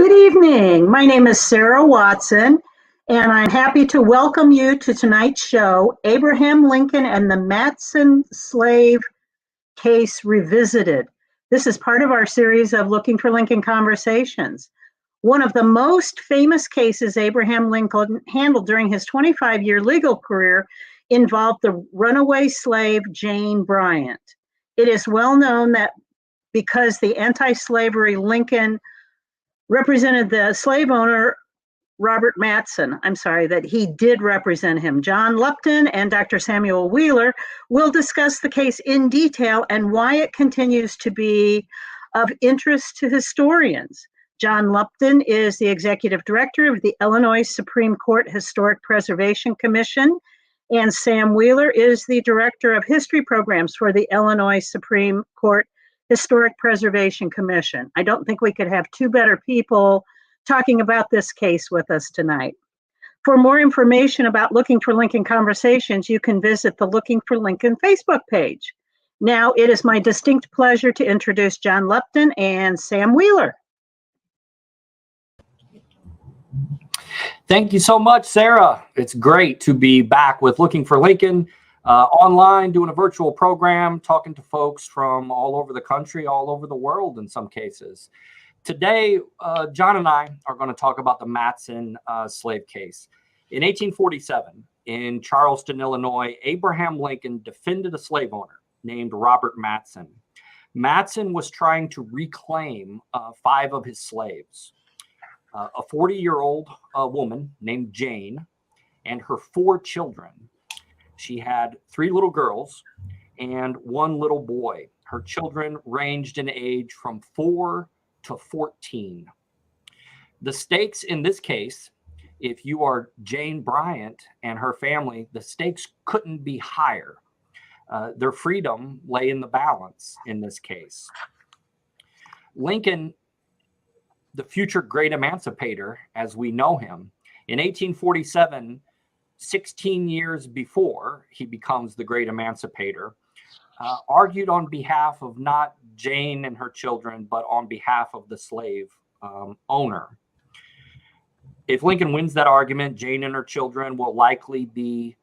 Good evening. My name is Sarah Watson, and I'm happy to welcome you to tonight's show, Abraham Lincoln and the Matson Slave Case Revisited. This is part of our series of Looking for Lincoln Conversations. One of the most famous cases Abraham Lincoln handled during his 25-year legal career involved the runaway slave Jane Bryant. It is well known that because the anti-slavery Lincoln represented the slave owner, Robert Matson. That he did represent him. John Lupton and Dr. Samuel Wheeler will discuss the case in detail and why it continues to be of interest to historians. John Lupton is the executive director of the Illinois Supreme Court Historic Preservation Commission, and Sam Wheeler is the director of history programs for the Illinois Supreme Court Historic Preservation Commission. I don't think we could have two better people talking about this case with us tonight. For more information about Looking for Lincoln Conversations, you can visit the Looking for Lincoln Facebook page. Now, it is my distinct pleasure to introduce John Lupton and Sam Wheeler. Thank you so much, Sarah. It's great to be back with Looking for Lincoln. Online, doing a virtual program, talking to folks from all over the country, all over the world in some cases. Today, John and I are going to talk about the Matson slave case. In 1847, in Charleston, Illinois, Abraham Lincoln defended a slave owner named Robert Matson. Matson was trying to reclaim 5 of his slaves. A 40-year-old woman named Jane and her 4 children. She had 3 little girls and 1 little boy. Her children ranged in age from 4 to 14. The stakes in this case, if you are Jane Bryant and her family, the stakes couldn't be higher. Their freedom lay in the balance in this case. Lincoln, the future great emancipator as we know him, in 1847, 16 years before he becomes the great emancipator, argued on behalf of not Jane and her children, but on behalf of the slave owner. If Lincoln wins that argument, Jane and her children will likely be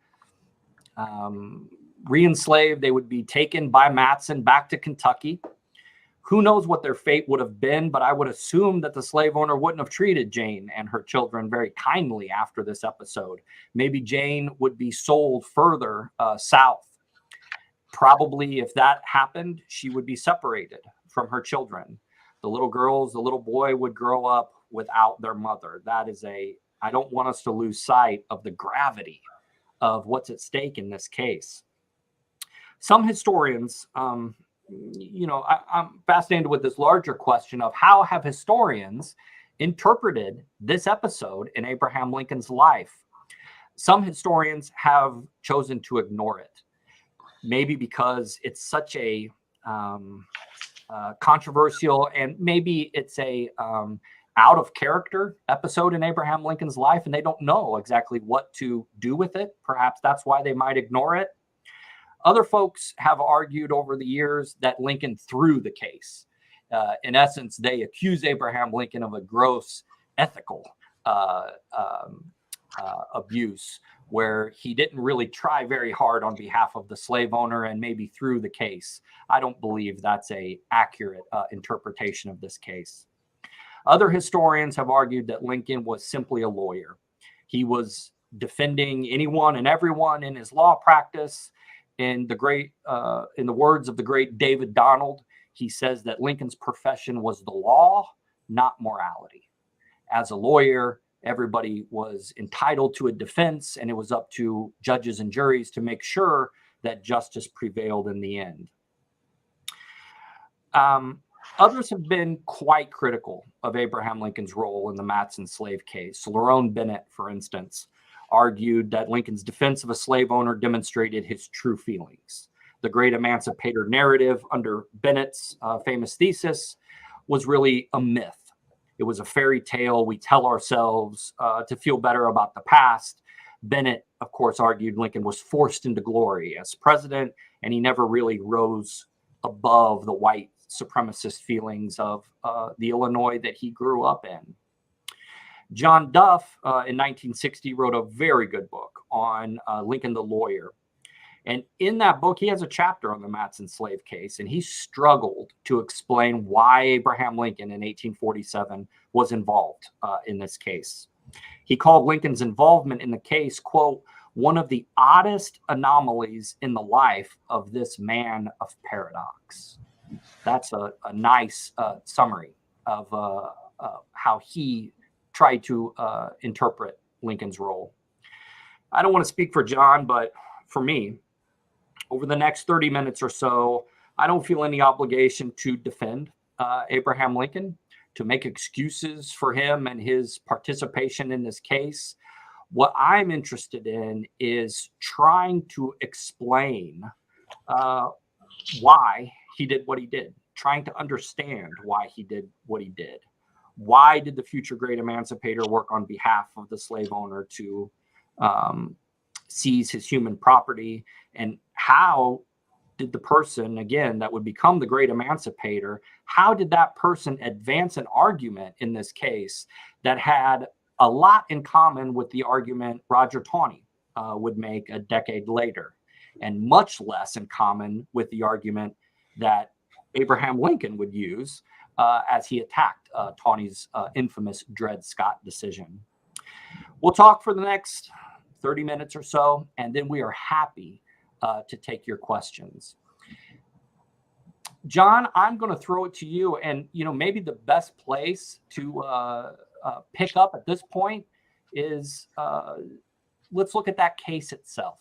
re-enslaved. They would be taken by Matson back to Kentucky. Who knows what their fate would have been, but I would assume that the slave owner wouldn't have treated Jane and her children very kindly after this episode. Maybe Jane would be sold further south. Probably if that happened, she would be separated from her children. The little girls, the little boy would grow up without their mother. I don't want us to lose sight of the gravity of what's at stake in this case. Some historians, I'm fascinated with this larger question of how have historians interpreted this episode in Abraham Lincoln's life. Some historians have chosen to ignore it, maybe because it's such a controversial and maybe it's a out of character episode in Abraham Lincoln's life, and they don't know exactly what to do with it. Perhaps that's why they might ignore it. Other folks have argued over the years that Lincoln threw the case. In essence, they accuse Abraham Lincoln of a gross ethical abuse, where he didn't really try very hard on behalf of the slave owner and maybe threw the case. I don't believe that's an accurate interpretation of this case. Other historians have argued that Lincoln was simply a lawyer. He was defending anyone and everyone in his law practice. In the words of the great David Donald, he says that Lincoln's profession was the law, not morality. As a lawyer, everybody was entitled to a defense, and it was up to judges and juries to make sure that justice prevailed in the end. Others have been quite critical of Abraham Lincoln's role in the Matson slave case. Lerone Bennett, for instance, argued that Lincoln's defense of a slave owner demonstrated his true feelings. The great emancipator narrative under Bennett's famous thesis was really a myth. It was a fairy tale we tell ourselves to feel better about the past. Bennett, of course, argued Lincoln was forced into glory as president, and he never really rose above the white supremacist feelings of the Illinois that he grew up in. John Duff in 1960 wrote a very good book on Lincoln the lawyer. And in that book, he has a chapter on the Matson slave case, and he struggled to explain why Abraham Lincoln in 1847 was involved in this case. He called Lincoln's involvement in the case, quote, one of the oddest anomalies in the life of this man of paradox. That's a nice summary of how he tried to interpret Lincoln's role. I don't want to speak for John, but for me, over the next 30 minutes or so, I don't feel any obligation to defend Abraham Lincoln, to make excuses for him and his participation in this case. What I'm interested in is trying to explain why he did what he did, trying to understand why he did what he did. Why did the future great emancipator work on behalf of the slave owner to seize his human property? And how did the person, again, that would become the great emancipator, how did that person advance an argument in this case that had a lot in common with the argument Roger Taney would make a decade later, and much less in common with the argument that Abraham Lincoln would use as he attacked Taney's infamous Dred Scott decision? We'll talk for the next 30 minutes or so, and then we are happy to take your questions. John, I'm going to throw it to you, and maybe the best place to pick up at this point is let's look at that case itself.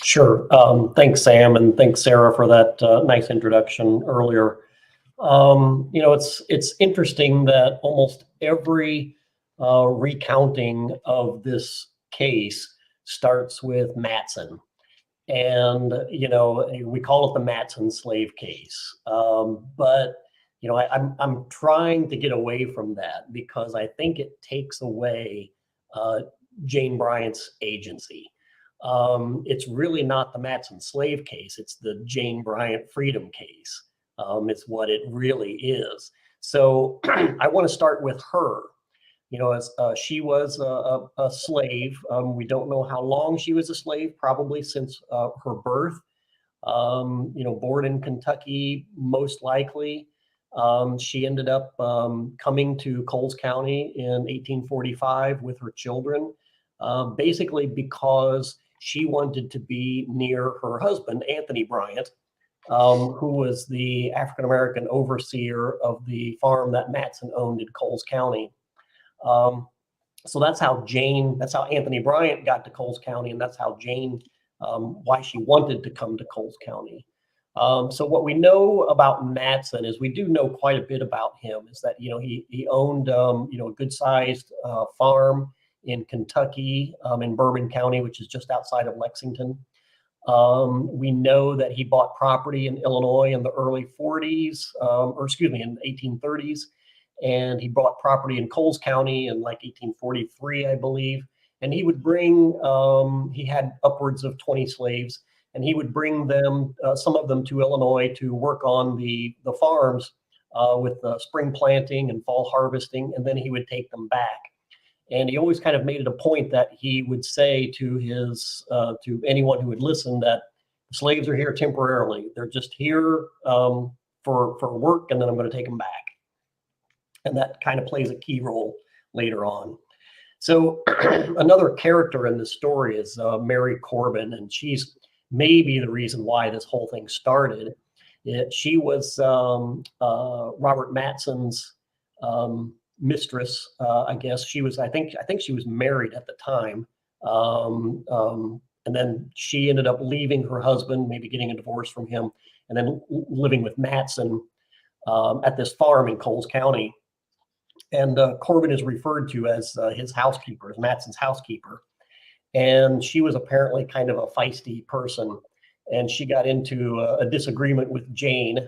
Sure. Thanks, Sam, and thanks, Sarah, for that nice introduction earlier. It's interesting that almost every recounting of this case starts with Matson. And, we call it the Matson slave case. But I'm trying to get away from that because I think it takes away Jane Bryant's agency. It's really not the Matson slave case. It's the Jane Bryant freedom case. It's what it really is. So I want to start with her. As she was a slave. We don't know how long she was a slave, probably since her birth. Born in Kentucky, most likely. She ended up coming to Coles County in 1845 with her children, basically because she wanted to be near her husband, Anthony Bryant, who was the African-American overseer of the farm that Matson owned in Coles County. So that's how Anthony Bryant got to Coles County, and that's how Jane, why she wanted to come to Coles County. So what we know about Matson is we do know quite a bit about him. Is that he owned a good-sized farm in Kentucky, in Bourbon County, which is just outside of Lexington. We know that he bought property in Illinois in the early 40s, in the 1830s. And he bought property in Coles County in like 1843, I believe. And he would bring, he had upwards of 20 slaves, and he would bring them, some of them to Illinois to work on the farms with spring planting and fall harvesting, and then he would take them back. And he always kind of made it a point that he would say to his, to anyone who would listen, that slaves are here temporarily. They're just here for work, and then I'm going to take them back. And that kind of plays a key role later on. So another character in this story is Mary Corbin, and she's maybe the reason why this whole thing started. She was Robert Matson's mistress, I guess. She was, I think she was married at the time. And then she ended up leaving her husband, maybe getting a divorce from him, and then living with Matson at this farm in Coles County. And Corbin is referred to as his housekeeper, as Matson's housekeeper. And she was apparently kind of a feisty person. And she got into a disagreement with Jane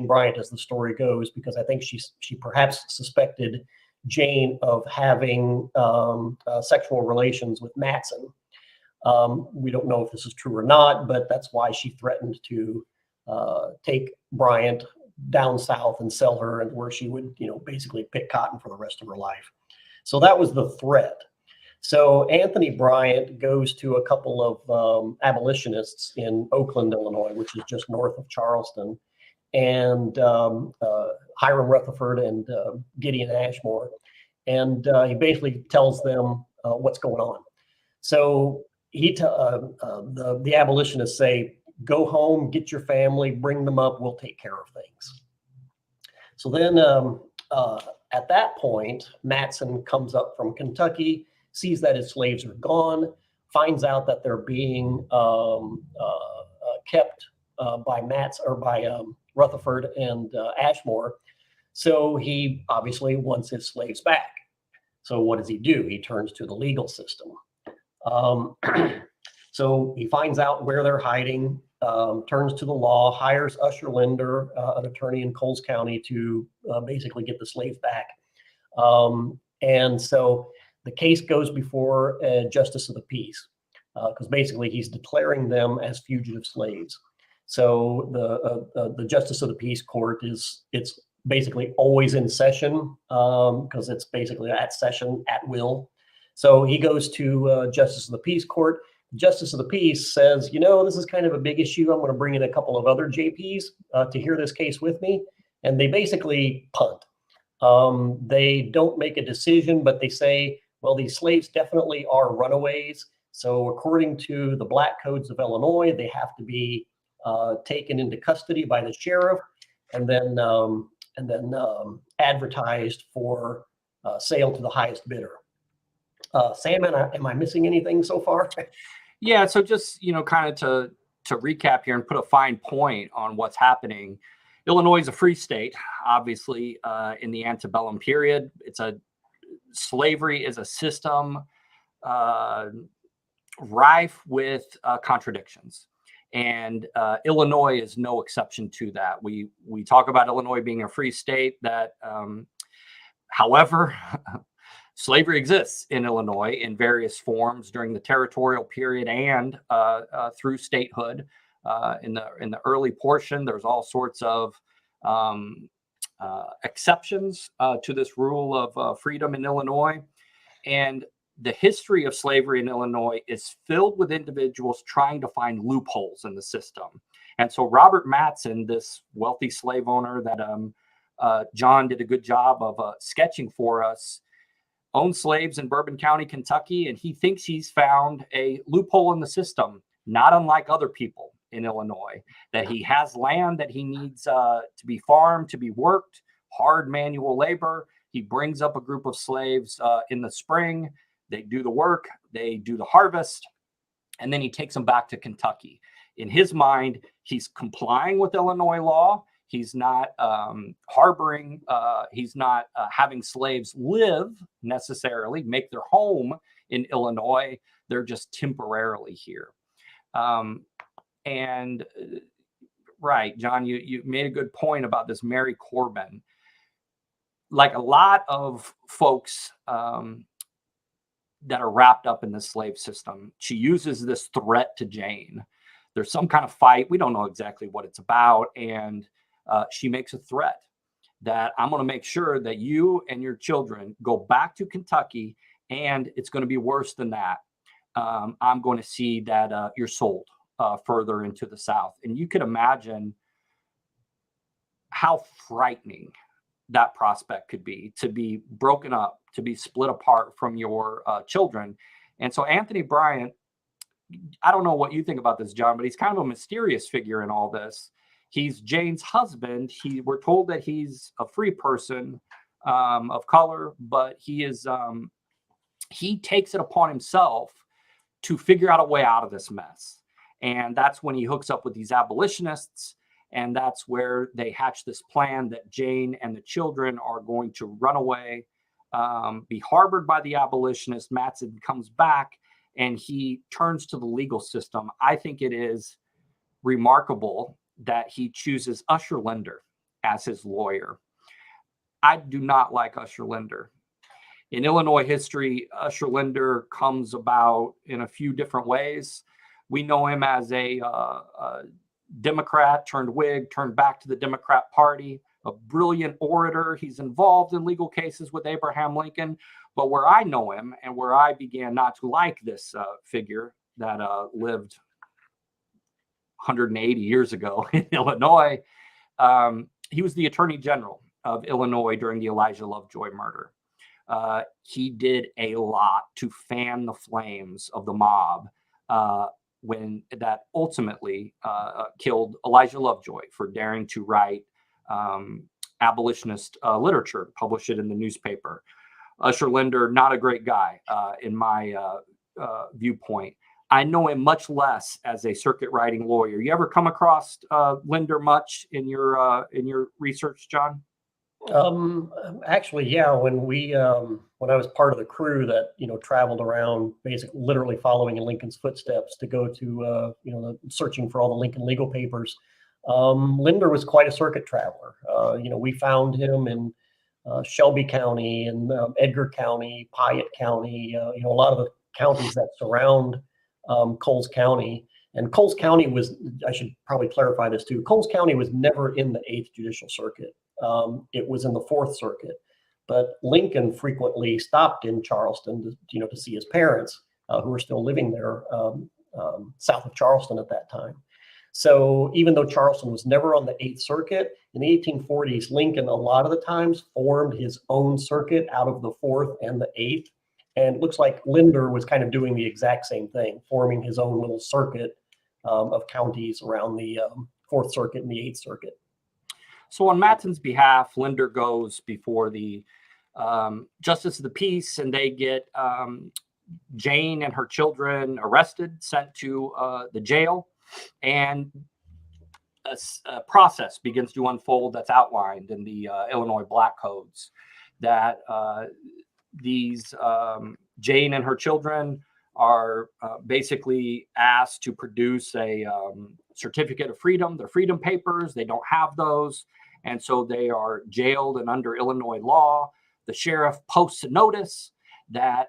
Bryant, as the story goes, because I think she perhaps suspected Jane of having sexual relations with Matson. We don't know if this is true or not, but that's why she threatened to take Bryant down south and sell her, and where she would, basically pick cotton for the rest of her life. So that was the threat. So Anthony Bryant goes to a couple of abolitionists in Oakland, Illinois, which is just north of Charleston, and Hiram Rutherford and Gideon Ashmore. And he basically tells them what's going on. So the abolitionists say, go home, get your family, bring them up, we'll take care of things. So then at that point, Matson comes up from Kentucky, sees that his slaves are gone, finds out that they're being kept by Rutherford and Ashmore. So he obviously wants his slaves back. So what does he do? He turns to the legal system. So he finds out where they're hiding, turns to the law, hires Usher Linder, an attorney in Coles County, to basically get the slaves back. And so the case goes before a justice of the peace, because basically he's declaring them as fugitive slaves. So the justice of the peace court it's basically always in session, because it's basically at session at will. So he goes to justice of the peace court. Justice of the peace says, this is kind of a big issue. I'm going to bring in a couple of other JPs to hear this case with me. And they basically punt. They don't make a decision, but they say, well, these slaves definitely are runaways. So according to the black codes of Illinois, they have to be taken into custody by the sheriff and then advertised for sale to the highest bidder. Sam, am I missing anything so far? Yeah, so just, kind of to recap here and put a fine point on what's happening. Illinois is a free state, obviously, in the antebellum period. Slavery is a system rife with contradictions. And Illinois is no exception to that. We talk about Illinois being a free state that, however, slavery exists in Illinois in various forms during the territorial period and through statehood. In the early portion, there's all sorts of exceptions to this rule of freedom in Illinois. And the history of slavery in Illinois is filled with individuals trying to find loopholes in the system. And so Robert Matson, this wealthy slave owner that John did a good job of sketching for us, owned slaves in Bourbon County, Kentucky, and he thinks he's found a loophole in the system, not unlike other people in Illinois, that he has land that he needs to be farmed, to be worked, hard manual labor. He brings up a group of slaves in the spring. They do the work, they do the harvest, and then he takes them back to Kentucky. In his mind, he's complying with Illinois law. He's not harboring, he's not having slaves live necessarily, make their home in Illinois. They're just temporarily here. And right, John, you made a good point about this Mary Corbin. Like a lot of folks that are wrapped up in the slave system, she uses this threat to Jane. There's some kind of fight. We don't know exactly what it's about. And she makes a threat that I'm going to make sure that you and your children go back to Kentucky, and it's going to be worse than that. I'm going to see that you're sold further into the South. And you could imagine how frightening that prospect could be, to be broken up, to be split apart from your children. And so Anthony Bryant, I don't know what you think about this, John, but he's kind of a mysterious figure in all this. He's Jane's husband. We're told that he's a free person of color, but he takes it upon himself to figure out a way out of this mess. And that's when he hooks up with these abolitionists. And that's where they hatch this plan that Jane and the children are going to run away, be harbored by the abolitionists. Matson comes back and he turns to the legal system. I think it is remarkable that he chooses Usher Linder as his lawyer. I do not like Usher Linder. In Illinois history, Usher Linder comes about in a few different ways. We know him as a Democrat, turned Whig, turned back to the Democrat Party, a brilliant orator. He's involved in legal cases with Abraham Lincoln. But where I know him and where I began not to like this figure that lived 180 years ago in Illinois, he was the Attorney General of Illinois during the Elijah Lovejoy murder. He did a lot to fan the flames of the mob when that ultimately killed Elijah Lovejoy for daring to write abolitionist literature, publish it in the newspaper. Usher Linder, not a great guy in my viewpoint. I know him much less as a circuit riding lawyer. You ever come across Linder much in your research, John? Actually, yeah. When I was part of the crew that traveled around, basically literally following in Lincoln's footsteps to go to searching for all the Lincoln legal papers, Linder was quite a circuit traveler. We found him in Shelby County and Edgar County, Piatt County, a lot of the counties that surround Coles County. And Coles County was, I should probably clarify this too, Coles County was never in the 8th Judicial Circuit. It was in the 4th Circuit. But Lincoln frequently stopped in Charleston to see his parents, who were still living there south of Charleston at that time. So even though Charleston was never on the 8th Circuit, in the 1840s, Lincoln a lot of the times formed his own circuit out of the 4th and the 8th. And it looks like Linder was kind of doing the exact same thing, forming his own little circuit of counties around the 4th Circuit and the 8th Circuit. So on Matson's behalf, Linder goes before the Justice of the Peace, and they get Jane and her children arrested, sent to the jail, and a process begins to unfold that's outlined in the Illinois Black Codes, that these Jane and her children are basically asked to produce a certificate of freedom, their freedom papers. They don't have those. And so they are jailed, and under Illinois law, the sheriff posts a notice that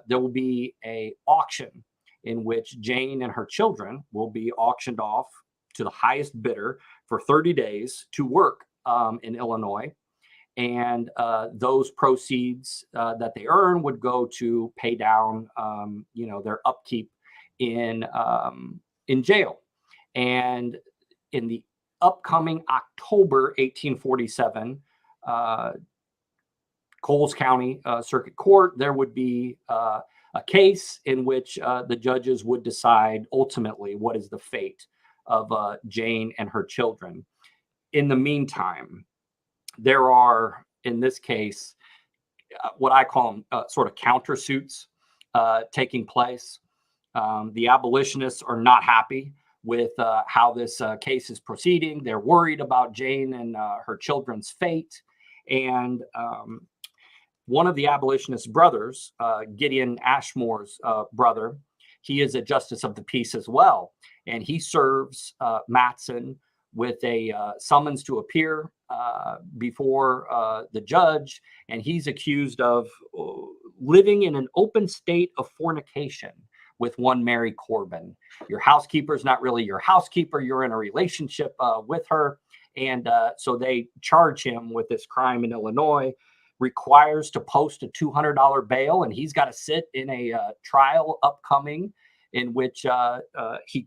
there will be a auction in which Jane and her children will be auctioned off to the highest bidder for 30 days to work in Illinois. And those proceeds that they earn would go to pay down, their upkeep in jail. And in the upcoming October 1847 Coles County Circuit Court, there would be a case in which the judges would decide ultimately what is the fate of Jane and her children. In the meantime, there are, in this case, what I call them sort of countersuits taking place. The abolitionists are not happy with how this case is proceeding. They're worried about Jane and her children's fate. And one of the abolitionist brothers, Gideon Ashmore's brother, he is a justice of the peace as well. And he serves Matson with a summons to appear before the judge. And he's accused of living in an open state of fornication with one Mary Corbin. Your housekeeper is not really your housekeeper. You're in a relationship with her. And so they charge him with this crime in Illinois, requires to post a $200 bail. And he's got to sit in a trial upcoming in which he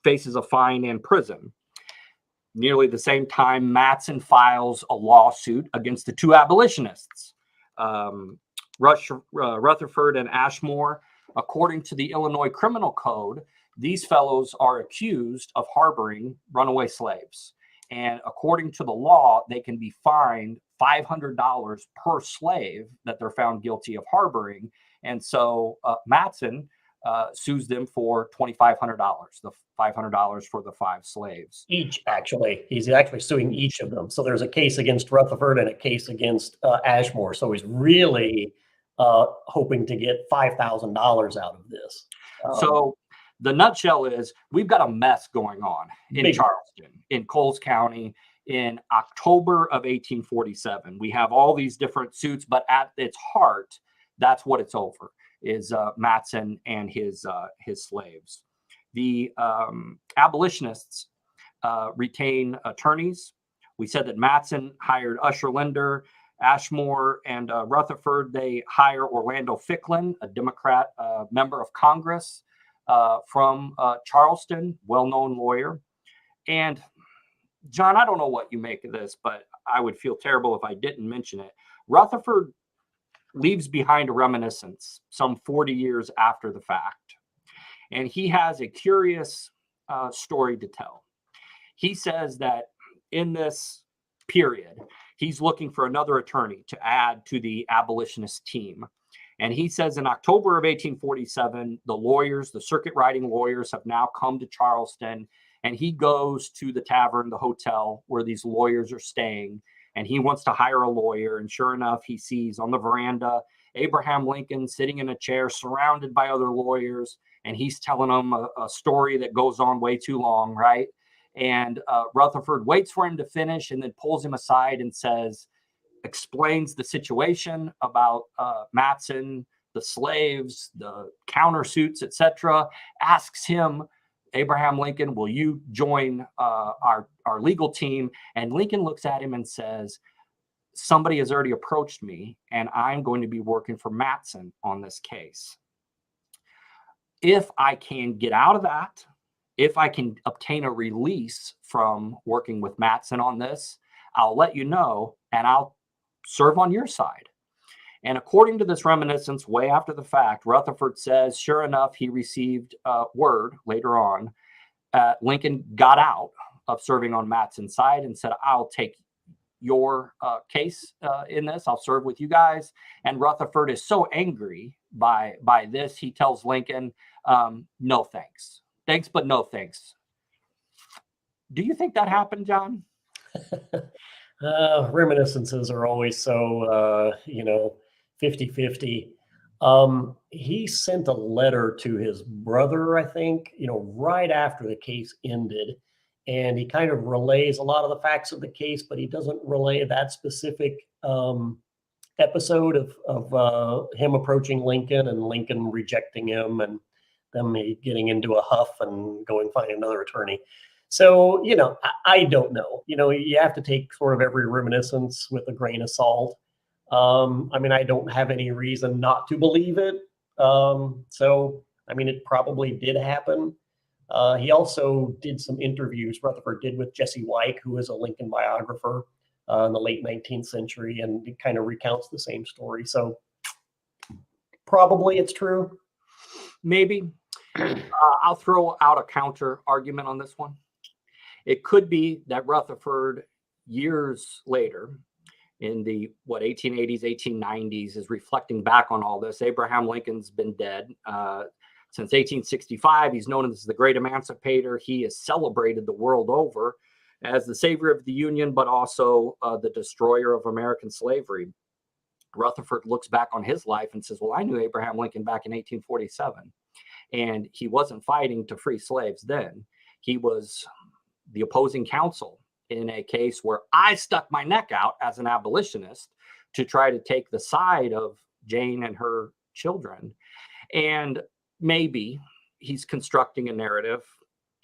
faces a fine and prison. Nearly the same time, Matson files a lawsuit against the two abolitionists, Rutherford and Ashmore. According to the Illinois Criminal Code, these fellows are accused of harboring runaway slaves. And according to the law, they can be fined $500 per slave that they're found guilty of harboring. And so Matson sues them for $2,500, the $500 for the 5 slaves. Each, actually. He's actually suing each of them. So there's a case against Rutherford and a case against Ashmore. So he's really hoping to get $5,000 out of this. So the nutshell is we've got a mess going on in Charleston, in Coles County, in October of 1847. We have all these different suits, but at its heart, that's what it's over, is Matson and his slaves. The abolitionists retain attorneys We said that Matson hired Usher Linder, Ashmore, and Rutherford. They hire Orlando Ficklin, a Democrat member of Congress from Charleston, well-known lawyer. And John, I don't know what you make of this, but I would feel terrible if I didn't mention it. Rutherford leaves behind a reminiscence some 40 years after the fact. And he has a curious story to tell. He says that in this period, he's looking for another attorney to add to the abolitionist team. And he says in October of 1847, the lawyers, the circuit riding lawyers, have now come to Charleston. And he goes to the tavern, the hotel where these lawyers are staying, and he wants to hire a lawyer. And sure enough, he sees on the veranda Abraham Lincoln sitting in a chair surrounded by other lawyers. And he's telling them a story that goes on way too long, right? And Rutherford waits for him to finish and then pulls him aside and explains the situation about Matson, the slaves, the countersuits, etc. Asks him, Abraham Lincoln, will you join our legal team? And Lincoln looks at him and says, somebody has already approached me, and I'm going to be working for Matson on this case. If I can get out of that, if I can obtain a release from working with Matson on this, I'll let you know, and I'll serve on your side. And according to this reminiscence, way after the fact, Rutherford says, sure enough, he received word later on. Lincoln got out of serving on Matson's side and said, I'll take your case in this. I'll serve with you guys. And Rutherford is so angry by this, he tells Lincoln, no thanks. Thanks, but no thanks. Do you think that happened, John? Reminiscences are always so, 50-50. He sent a letter to his brother, I think, right after the case ended. And he kind of relays a lot of the facts of the case, but he doesn't relay that specific episode of him approaching Lincoln and Lincoln rejecting him and them getting into a huff and going find another attorney. So, I don't know. You have to take sort of every reminiscence with a grain of salt. I don't have any reason not to believe it. It probably did happen. He also did some interviews, Rutherford did, with Jesse Weick, who is a Lincoln biographer in the late 19th century, and it kind of recounts the same story. So probably it's true. Maybe. I'll throw out a counter argument on this one. It could be that Rutherford, years later, in the 1880s, 1890s, is reflecting back on all this. Abraham Lincoln's been dead since 1865. He's known as the Great Emancipator. He is celebrated the world over as the savior of the Union, but also the destroyer of American slavery. Rutherford looks back on his life and says, well, I knew Abraham Lincoln back in 1847, and he wasn't fighting to free slaves then. He was the opposing counsel in a case where I stuck my neck out as an abolitionist to try to take the side of Jane and her children. And maybe he's constructing a narrative,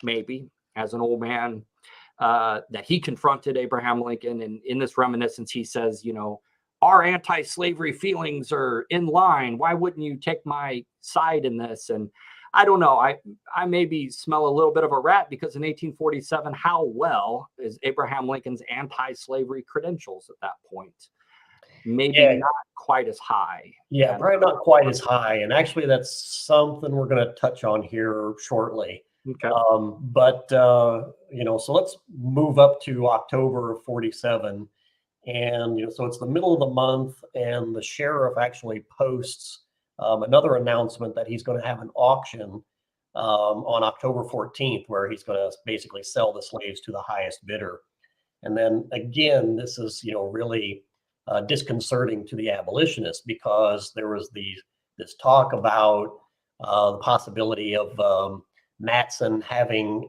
maybe as an old man, that he confronted Abraham Lincoln. And in this reminiscence, he says, our anti-slavery feelings are in line. Why wouldn't you take my side in this? And I don't know. I maybe smell a little bit of a rat, because in 1847, how well is Abraham Lincoln's anti-slavery credentials at that point? Maybe not quite as high. Yeah, probably not quite as high. And actually, that's something we're going to touch on here shortly. Okay. So let's move up to October of 47. And, so it's the middle of the month, and the sheriff actually posts another announcement that he's going to have an auction on October 14th, where he's going to basically sell the slaves to the highest bidder. And then again, this is, really disconcerting to the abolitionists, because there was this talk about the possibility of Matson having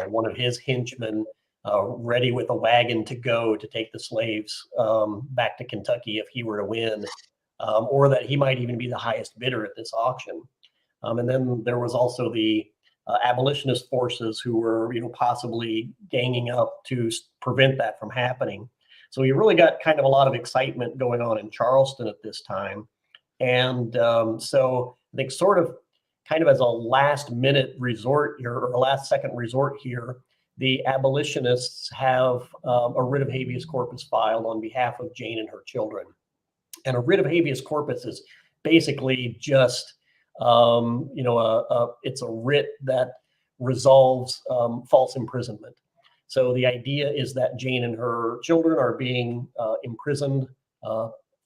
one of his henchmen ready with a wagon to go to take the slaves back to Kentucky if he were to win. Or that he might even be the highest bidder at this auction. And then there was also the abolitionist forces who were, possibly ganging up to prevent that from happening. So you really got kind of a lot of excitement going on in Charleston at this time. And so I think kind of as a last minute resort here, or a last second resort here, the abolitionists have a writ of habeas corpus filed on behalf of Jane and her children. And a writ of habeas corpus is basically just, it's a writ that resolves false imprisonment. So the idea is that Jane and her children are being imprisoned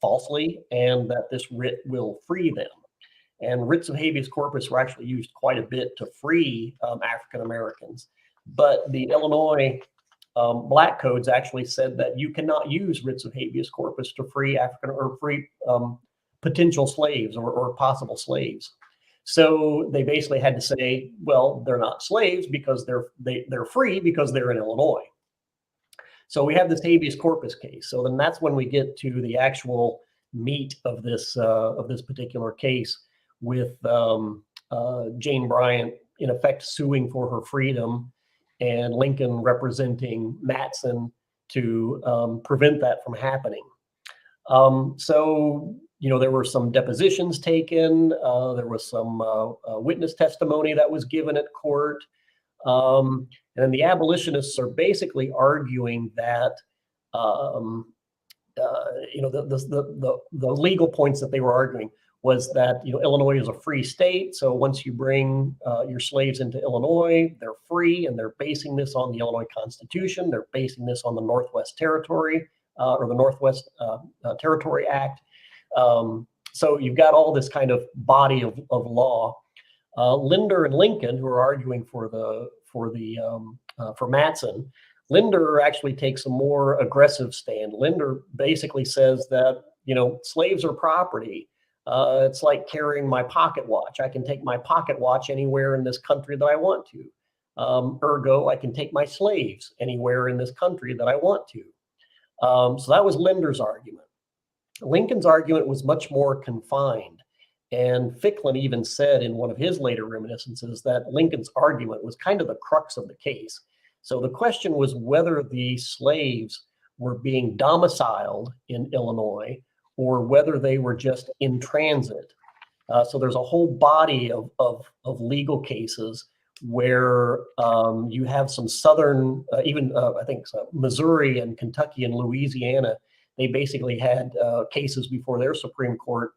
falsely, and that this writ will free them. And writs of habeas corpus were actually used quite a bit to free African Americans. But the Illinois Black codes actually said that you cannot use writs of habeas corpus to free potential slaves or possible slaves. So they basically had to say, well, they're not slaves because they're free because they're in Illinois. So we have this habeas corpus case. So then that's when we get to the actual meat of this particular case, with Jane Bryant in effect suing for her freedom, and Lincoln representing Matson to prevent that from happening. So there were some depositions taken. There was some witness testimony that was given at court. And the abolitionists are basically arguing that, the legal points that they were arguing was that, Illinois is a free state. So once you bring your slaves into Illinois, they're free, and they're basing this on the Illinois Constitution. They're basing this on the Northwest Territory or the Northwest Territory Act. So you've got all this kind of body of law. Linder and Lincoln, who are arguing for Matson, Linder actually takes a more aggressive stand. Linder basically says that, slaves are property. It's like carrying my pocket watch. I can take my pocket watch anywhere in this country that I want to. Ergo, I can take my slaves anywhere in this country that I want to. So that was Linder's argument. Lincoln's argument was much more confined. And Ficklin even said in one of his later reminiscences that Lincoln's argument was kind of the crux of the case. So the question was whether the slaves were being domiciled in Illinois or whether they were just in transit. So there's a whole body of legal cases where you have some southern, I think Missouri and Kentucky and Louisiana, they basically had cases before their Supreme Court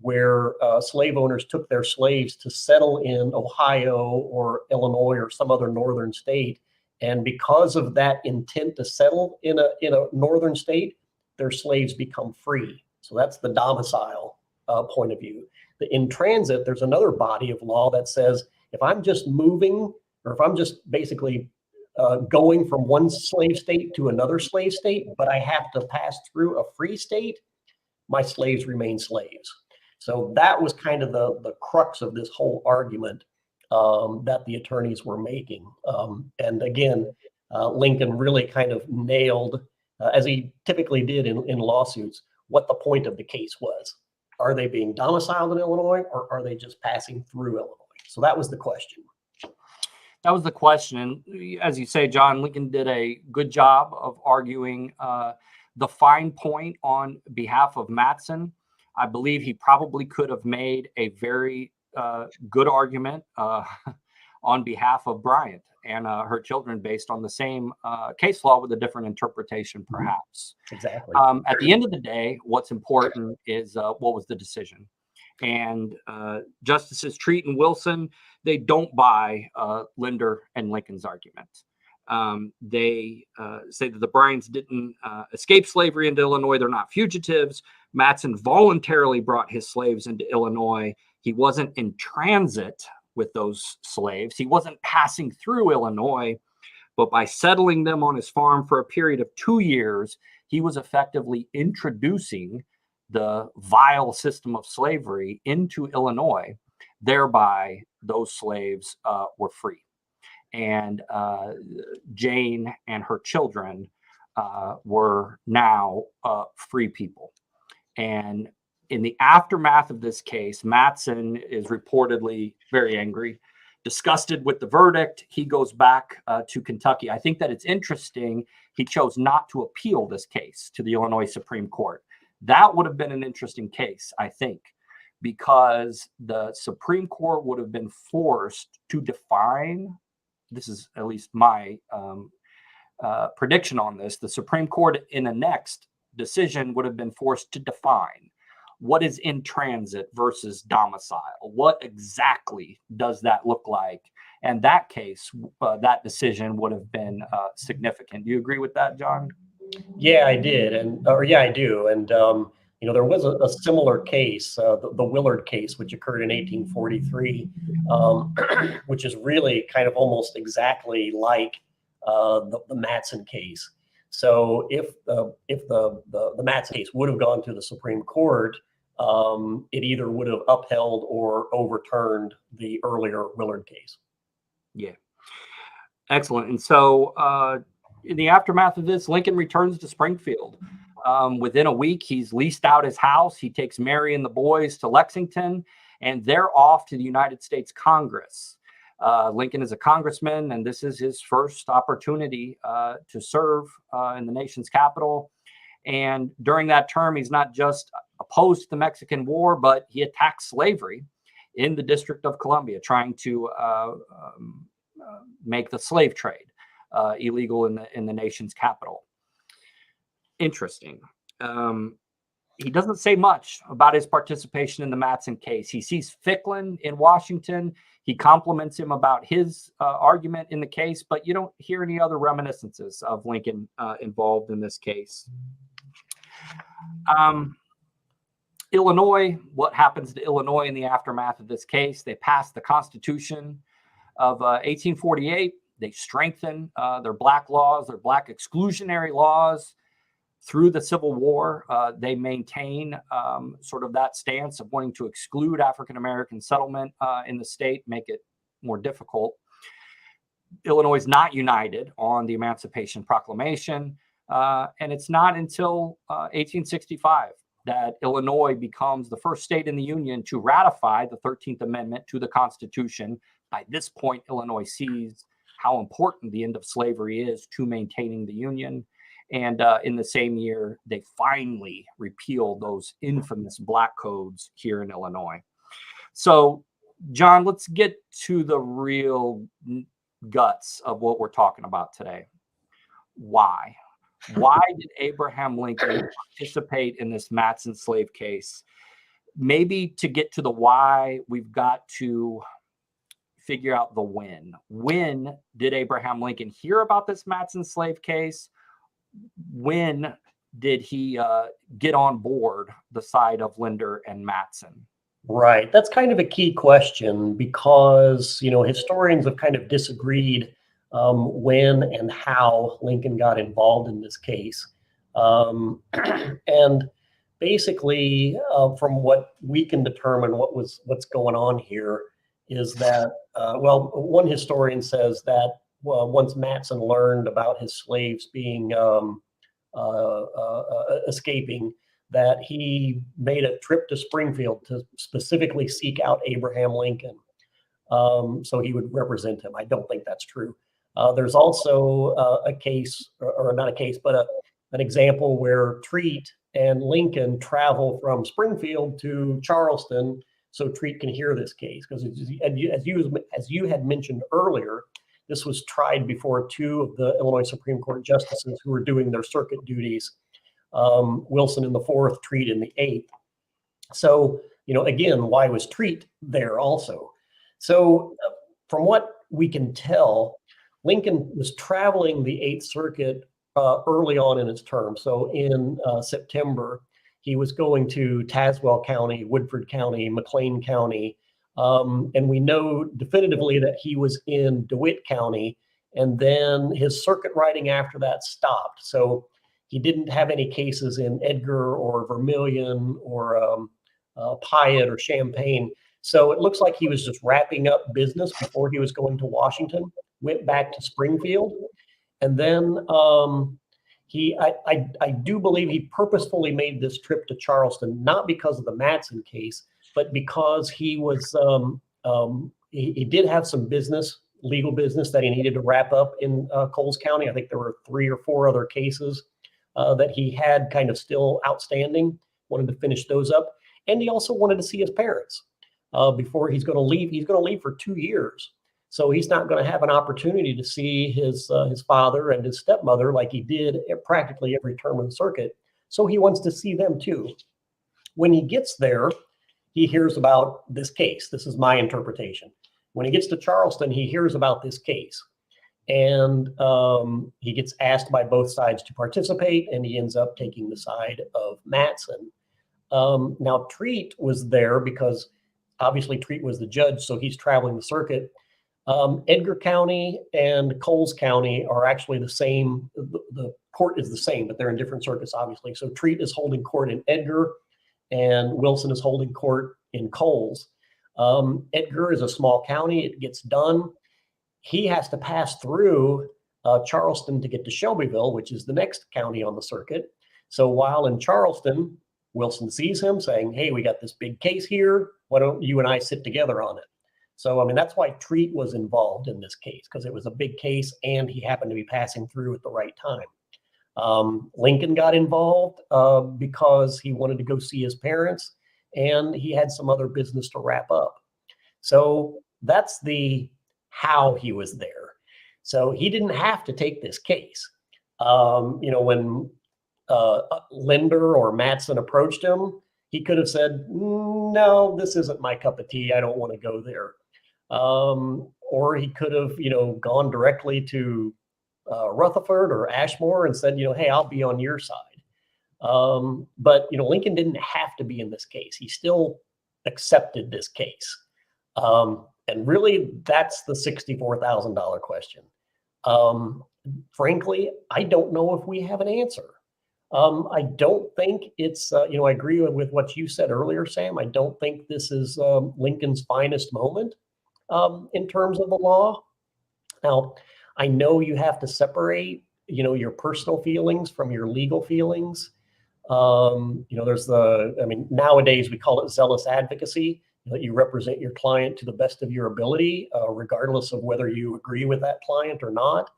where slave owners took their slaves to settle in Ohio or Illinois or some other northern state. And because of that intent to settle in a northern state, their slaves become free. So that's the domicile point of view. In transit, there's another body of law that says if I'm just moving, or if I'm just basically going from one slave state to another slave state, but I have to pass through a free state, my slaves remain slaves. So that was kind of the crux of this whole argument that the attorneys were making. And again, Lincoln really kind of nailed, as he typically did in lawsuits, what the point of the case was. Are they being domiciled in Illinois, or are they just passing through Illinois? So that was the question. That was the question. And as you say, John, Lincoln did a good job of arguing the fine point on behalf of Matson. I believe he probably could have made a very good argument on behalf of Bryant and her children based on the same case law with a different interpretation, perhaps. Exactly. At the end of the day, what's important is what was the decision. And Justices Treat and Wilson, they don't buy Linder and Lincoln's argument. They say that the Bryants didn't escape slavery into Illinois. They're not fugitives. Matson voluntarily brought his slaves into Illinois. He wasn't in transit with those slaves. He wasn't passing through Illinois, but by settling them on his farm for a period of 2 years, he was effectively introducing the vile system of slavery into Illinois. Thereby, those slaves were free. And Jane and her children were now free people. And in the aftermath of this case, Matson is reportedly very angry. Disgusted with the verdict, he goes back to Kentucky. I think that it's interesting he chose not to appeal this case to the Illinois Supreme Court. That would have been an interesting case, I think, because the Supreme Court would have been forced to define, this is at least my prediction on this, the Supreme Court in the next decision would have been forced to define what is in transit versus domicile. What exactly does that look like? And that case, that decision would have been significant. Do you agree with that, John? Yeah, I did. I do. And, there was a similar case, the Willard case, which occurred in 1843, which is really kind of almost exactly like the Matson case. So if the Matson case would have gone to the Supreme Court, it either would have upheld or overturned the earlier Willard case. Yeah. Excellent. And so in the aftermath of this, Lincoln returns to Springfield. Within a week, he's leased out his house. He takes Mary and the boys to Lexington, and they're off to the United States Congress. Lincoln is a congressman, and this is his first opportunity to serve in the nation's capital. And during that term, he's not just opposed to the Mexican War, but he attacks slavery in the District of Columbia, trying to make the slave trade illegal in the nation's capital. Interesting. He doesn't say much about his participation in the Matson case. He sees Ficklin in Washington. He compliments him about his argument in the case, but you don't hear any other reminiscences of Lincoln involved in this case. Illinois, what happens to Illinois in the aftermath of this case? They pass the Constitution of 1848. They strengthen their black laws, their black exclusionary laws. Through the Civil War, they maintain sort of that stance of wanting to exclude African-American settlement in the state, make it more difficult. Illinois is not united on the Emancipation Proclamation, and it's not until 1865 that Illinois becomes the first state in the Union to ratify the 13th Amendment to the Constitution. By this point, Illinois sees how important the end of slavery is to maintaining the Union. And in the same year, they finally repeal those infamous black codes here in Illinois. So, John, let's get to the real guts of what we're talking about today. Why? Why did Abraham Lincoln participate in this Matson slave case? Maybe to get to the why, we've got to figure out the when. When did Abraham Lincoln hear about this Matson slave case? When did he get on board the side of Linder and Matson? Right. That's kind of a key question because, historians have kind of disagreed when and how Lincoln got involved in this case. And basically, from what we can determine what's going on here is that, one historian says that once Matson learned about his slaves being escaping, that he made a trip to Springfield to specifically seek out Abraham Lincoln so he would represent him. I don't think that's true. There's also a case, or not a case, but an example where Treat and Lincoln travel from Springfield to Charleston so Treat can hear this case. Because as you had mentioned earlier, this was tried before two of the Illinois Supreme Court justices who were doing their circuit duties, Wilson in the 4th, Treat in the 8th. So, again, why was Treat there also? So from what we can tell, Lincoln was traveling the 8th Circuit early on in his term. So in September, he was going to Tazewell County, Woodford County, McLean County, and we know definitively that he was in DeWitt County, and then his circuit riding after that stopped. So he didn't have any cases in Edgar or Vermilion or Piatt or Champaign. So it looks like he was just wrapping up business before he was going to Washington, went back to Springfield. And then I do believe he purposefully made this trip to Charleston, not because of the Matson case, but because he was he did have some legal business that he needed to wrap up in Coles County. I think there were 3 or 4 other cases that he had kind of still outstanding, wanted to finish those up. And he also wanted to see his parents before he's going to leave. He's going to leave for 2 years. So he's not going to have an opportunity to see his father and his stepmother like he did at practically every term of the circuit. So he wants to see them too. When he gets there, he hears about this case. This is my interpretation. When he gets to Charleston, he hears about this case. And he gets asked by both sides to participate, and he ends up taking the side of Matson. Now, Treat was there because obviously Treat was the judge, so he's traveling the circuit. Edgar County and Coles County are actually the same. The court is the same, but they're in different circuits, obviously. So Treat is holding court in Edgar, and Wilson is holding court in Coles. Edgar is a small county. It gets done. He has to pass through Charleston to get to Shelbyville, which is the next county on the circuit. So while in Charleston, Wilson sees him saying, hey, we got this big case here. Why don't you and I sit together on it? So, I mean, that's why Treat was involved in this case, because it was a big case and he happened to be passing through at the right time. Lincoln got involved because he wanted to go see his parents and he had some other business to wrap up. So that's the how he was there. So he didn't have to take this case. When Linder or Matson approached him, he could have said, no, this isn't my cup of tea. I don't want to go there. Or he could have, gone directly to Rutherford or Ashmore and said, hey, I'll be on your side. But Lincoln didn't have to be in this case. He still accepted this case. And really, that's the $64,000 question. Frankly, I don't know if we have an answer. I don't think it's, I agree with what you said earlier, Sam. I don't think this is Lincoln's finest moment in terms of the law. Now, I know you have to separate, your personal feelings from your legal feelings. Nowadays we call it zealous advocacy, that you represent your client to the best of your ability, regardless of whether you agree with that client or not.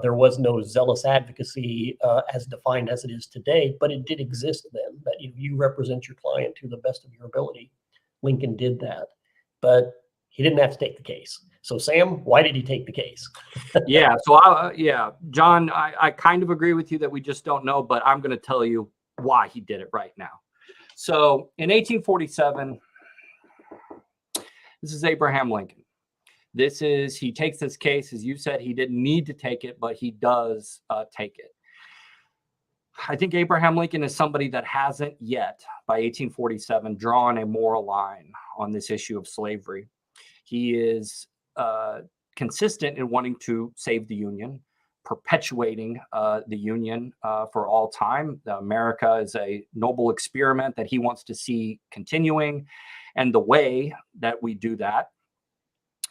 There was no zealous advocacy as defined as it is today, but it did exist then, that you represent your client to the best of your ability. Lincoln did that, but he didn't have to take the case. So Sam, why did he take the case? John, I kind of agree with you that we just don't know, but I'm going to tell you why he did it right now. So in 1847, this is Abraham Lincoln. He takes this case, as you said, he didn't need to take it, but he does take it. I think Abraham Lincoln is somebody that hasn't yet, by 1847, drawn a moral line on this issue of slavery. He is consistent in wanting to save the Union, perpetuating the Union for all time. America is a noble experiment that he wants to see continuing. And the way that we do that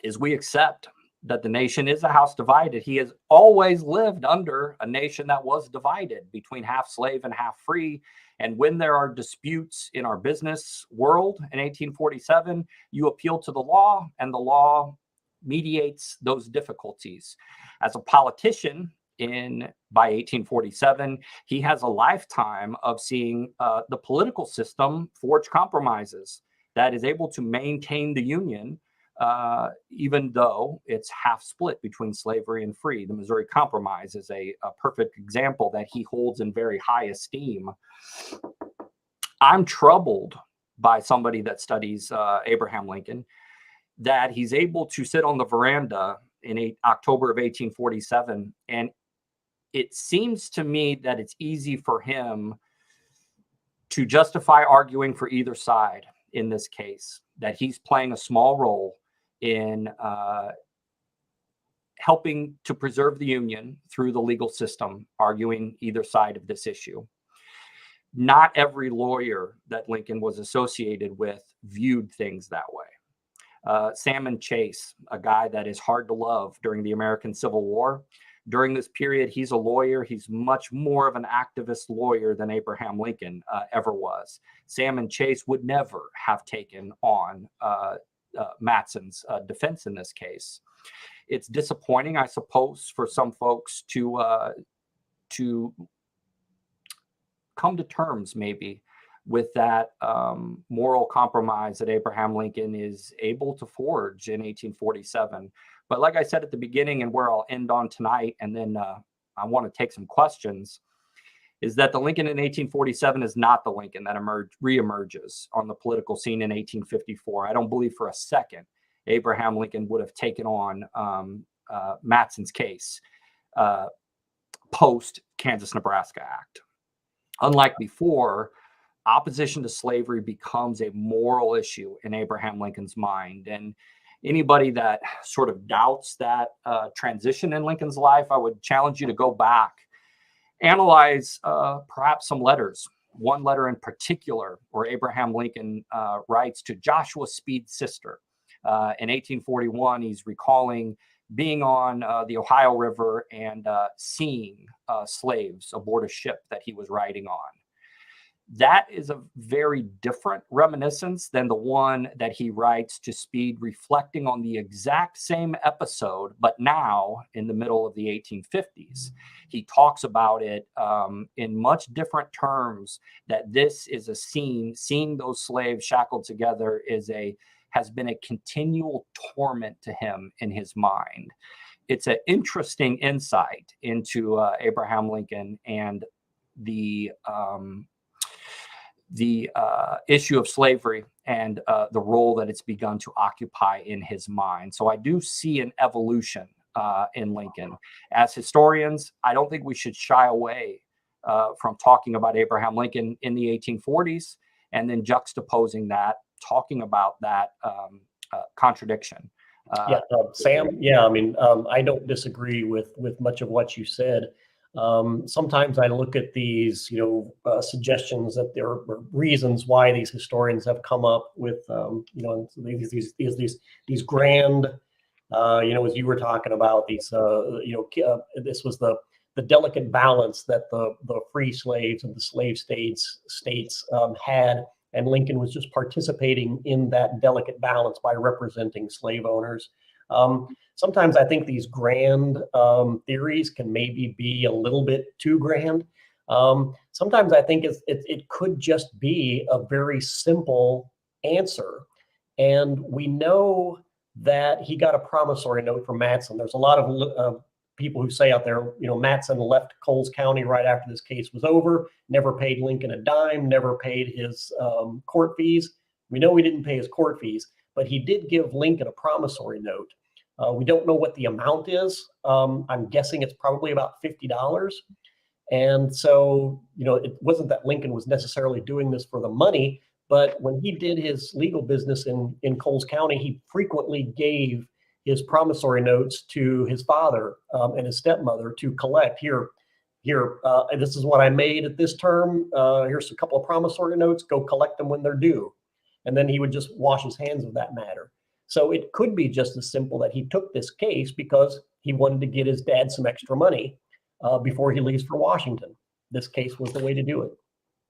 is we accept that the nation is a house divided. He has always lived under a nation that was divided between half slave and half free. And when there are disputes in our business world in 1847, you appeal to the law, and the law mediates those difficulties. As a politician by 1847, he has a lifetime of seeing the political system forge compromises that is able to maintain the Union, even though it's half split between slavery and free. The Missouri Compromise is a perfect example that he holds in very high esteem. I'm troubled by somebody that studies Abraham Lincoln, that he's able to sit on the veranda in October of 1847, and it seems to me that it's easy for him to justify arguing for either side in this case, that he's playing a small role in helping to preserve the Union through the legal system, arguing either side of this issue. Not every lawyer that Lincoln was associated with viewed things that way. Salmon Chase, a guy that is hard to love during the American Civil War. During this period, he's a lawyer. He's much more of an activist lawyer than Abraham Lincoln ever was. Salmon Chase would never have taken on Matson's defense in this case. It's disappointing, I suppose, for some folks to come to terms maybe with that moral compromise that Abraham Lincoln is able to forge in 1847. But like I said at the beginning, and where I'll end on tonight, and then I want to take some questions, is that the Lincoln in 1847 is not the Lincoln that reemerges on the political scene in 1854. I don't believe for a second Abraham Lincoln would have taken on Matson's case post Kansas-Nebraska Act. Unlike before, opposition to slavery becomes a moral issue in Abraham Lincoln's mind. And anybody that sort of doubts that transition in Lincoln's life, I would challenge you to go back, analyze perhaps some letters. One letter in particular, where Abraham Lincoln writes to Joshua Speed's sister. In 1841, he's recalling being on the Ohio River and seeing slaves aboard a ship that he was riding on. That is a very different reminiscence than the one that he writes to Speed, reflecting on the exact same episode, but now in the middle of the 1850s. He talks about it in much different terms, that this is a scene, seeing those slaves shackled together has been a continual torment to him in his mind. It's an interesting insight into Abraham Lincoln and the issue of slavery and the role that it's begun to occupy in his mind. So I do see an evolution in Lincoln. As historians, I don't think we should shy away from talking about Abraham Lincoln in the 1840s and then juxtaposing that, talking about that contradiction. Sam, I mean, I don't disagree with much of what you said. Sometimes I look at these, suggestions that there are reasons why these historians have come up with, these grand, as you were talking about, these, this was the delicate balance that the free slaves and the slave states had, and Lincoln was just participating in that delicate balance by representing slave owners. Sometimes I think these grand theories can maybe be a little bit too grand. Sometimes I think it could just be a very simple answer. And we know that he got a promissory note from Matson. There's a lot of people who say out there, Matson left Coles County right after this case was over, never paid Lincoln a dime, never paid his court fees. We know he didn't pay his court fees, but he did give Lincoln a promissory note. We don't know what the amount is. I'm guessing it's probably about $50. And so, it wasn't that Lincoln was necessarily doing this for the money, but when he did his legal business in Coles County, he frequently gave his promissory notes to his father and his stepmother to collect. Here, this is what I made at this term. Here's a couple of promissory notes. Go collect them when they're due. And then he would just wash his hands of that matter. So it could be just as simple that he took this case because he wanted to get his dad some extra money before he leaves for Washington. This case was the way to do it.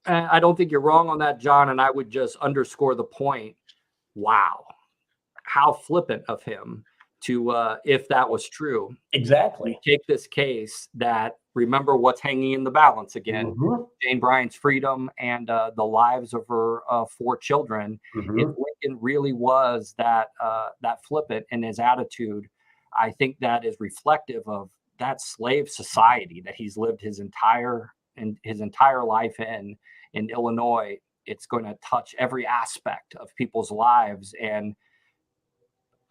I don't think you're wrong on that, John. And I would just underscore the point. Wow, how flippant of him to, if that was true. Exactly. Take this case that, remember what's hanging in the balance again, Jane Bryant's freedom and the lives of her 4 children. If Lincoln really was that flippant in his attitude, I think that is reflective of that slave society that he's lived his entire life in Illinois. It's going to touch every aspect of people's lives, and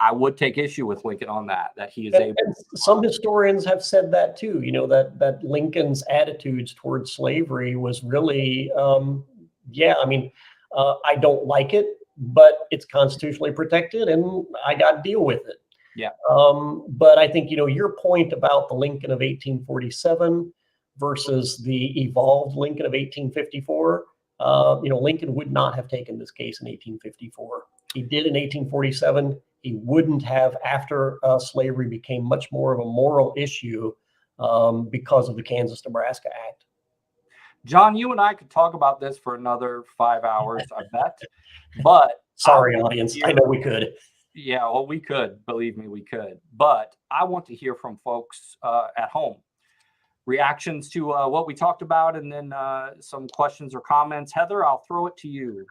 I would take issue with Lincoln on that he is able. And some historians have said that too, that Lincoln's attitudes towards slavery was really, I don't like it, but it's constitutionally protected and I got to deal with it. Yeah. But I think, your point about the Lincoln of 1847 versus the evolved Lincoln of 1854, Lincoln would not have taken this case in 1854. He did in 1847. He wouldn't have after slavery became much more of a moral issue because of the Kansas-Nebraska Act. John, you and I could talk about this for another 5 hours, I bet. But sorry, audience, I know we could. Yeah, well, we could, believe me, we could. But I want to hear from folks at home. Reactions to what we talked about, and then some questions or comments. Heather, I'll throw it to you.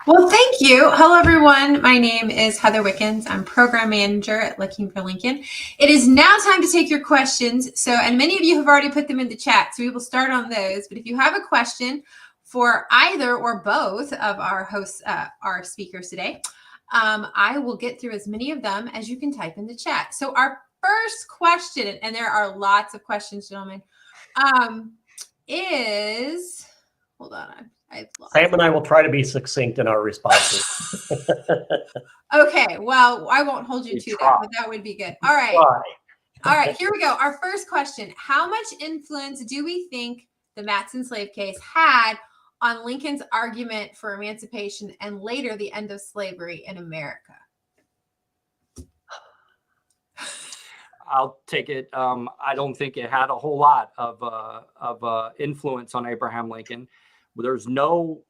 Well, thank you. Hello, everyone. My name is Heather Wickens. I'm program manager at Looking for Lincoln. It is now time to take your questions. So, and many of you have already put them in the chat, so we will start on those. But if you have a question for either or both of our hosts, our speakers today, I will get through as many of them as you can type in the chat. So our first question, and there are lots of questions, gentlemen, is, hold on, Sam and I will try to be succinct in our responses. Okay, well, I won't hold you to that, but that would be good. All right. All right, here we go. Our first question. How much influence do we think the Matson slave case had on Lincoln's argument for emancipation and later the end of slavery in America? I'll take it. I don't think it had a whole lot of influence on Abraham Lincoln. There's no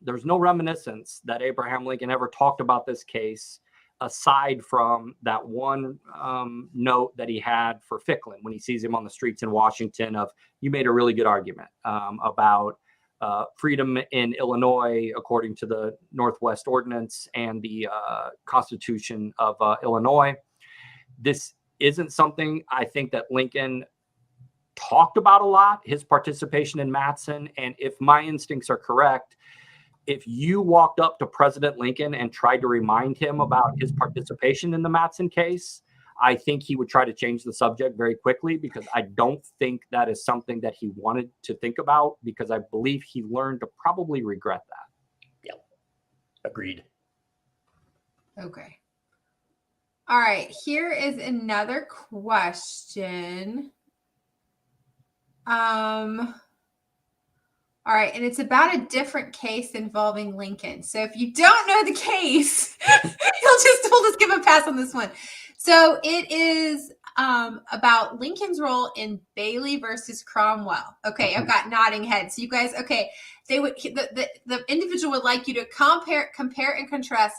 reminiscence that Abraham Lincoln ever talked about this case, aside from that one note that he had for Ficklin when he sees him on the streets in Washington of, you made a really good argument about freedom in Illinois according to the Northwest Ordinance and the Constitution of Illinois. This isn't something I think that Lincoln talked about a lot, his participation in Matson. And if my instincts are correct, if you walked up to President Lincoln and tried to remind him about his participation in the Matson case, I think he would try to change the subject very quickly, because I don't think that is something that he wanted to think about, because I believe he learned to probably regret that. Yeah, agreed. Okay. All right, here is another question. All right, and it's about a different case involving Lincoln. So if you don't know the case, we'll just give a pass on this one. So it is about Lincoln's role in Bailey versus Cromwell. Okay, I've got nodding heads. So you guys, okay, the individual would like you to compare and contrast